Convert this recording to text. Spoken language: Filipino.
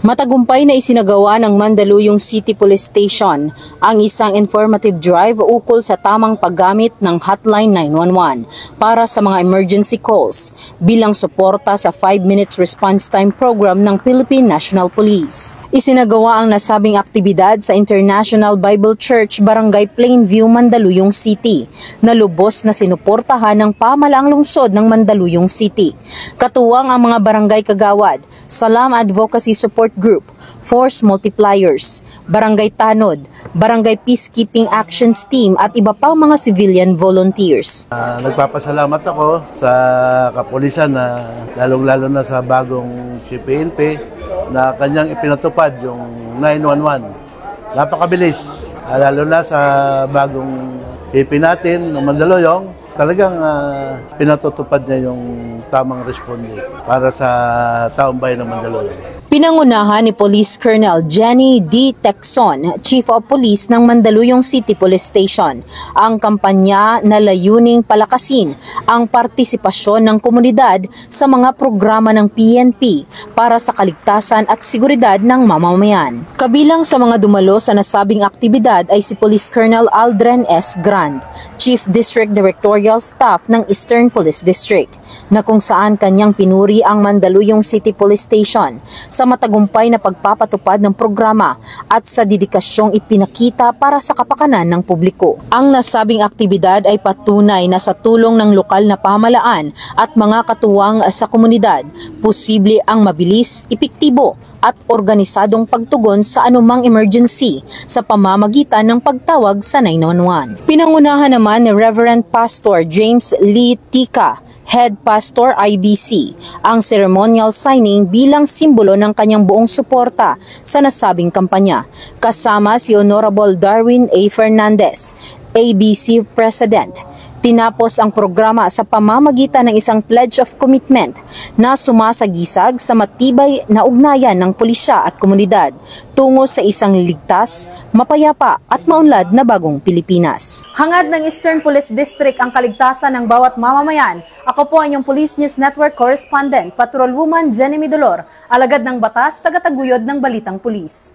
Matagumpay na isinagawa ng Mandaluyong City Police Station ang isang informative drive ukol sa tamang paggamit ng Hotline 911 para sa mga emergency calls bilang suporta sa 5 minutes response time program ng Philippine National Police. Isinagawa ang nasabing aktibidad sa International Bible Church, Barangay Plainview, Mandaluyong City, na lubos na sinuportahan ng pamahalaang lungsod ng Mandaluyong City. Katuwang ang mga barangay kagawad, Salam Advocacy Support Group, Force Multipliers, Barangay Tanod, Barangay Peacekeeping Actions Team at iba pang mga civilian volunteers. Nagpapasalamat ako sa kapulisan na lalong-lalo na sa bagong Chief PNP na kanyang ipinatupad yung 911. Napakabilis, lalo na sa bagong PP natin ng Mandaluyong. Talagang pinatutupad niya yung tamang responde para sa taong bayan ng Mandaluyong. Pinangunahan ni Police Colonel Jenny D. Tecson, Chief of Police ng Mandaluyong City Police Station, ang kampanya na layuning palakasin ang partisipasyon ng komunidad sa mga programa ng PNP para sa kaligtasan at seguridad ng mamamayan. Kabilang sa mga dumalo sa nasabing aktibidad ay si Police Colonel Aldren S. Grand, Chief District Directorial Staff ng Eastern Police District, na kung saan kanyang pinuri ang Mandaluyong City Police Station sa matagumpay na pagpapatupad ng programa at sa dedikasyong ipinakita para sa kapakanan ng publiko. Ang nasabing aktibidad ay patunay na sa tulong ng lokal na pamahalaan at mga katuwang sa komunidad, posible ang mabilis, epektibo at organisadong pagtugon sa anumang emergency sa pamamagitan ng pagtawag sa 911. Pinangunahan naman ni Reverend Pastor James Lee Tika, Head Pastor IBC, ang ceremonial signing bilang simbolo ng kanyang buong suporta sa nasabing kampanya. Kasama si Honorable Darwin A. Fernandez, ABC President. Tinapos ang programa sa pamamagitan ng isang pledge of commitment na sumasagisag sa matibay na ugnayan ng pulisya at komunidad tungo sa isang ligtas, mapayapa at maunlad na bagong Pilipinas. Hangad ng Eastern Police District ang kaligtasan ng bawat mamamayan. Ako po ang inyong Police News Network Correspondent, Patrolwoman Jenny Midolor, alagad ng batas, tagataguyod ng Balitang Pulis.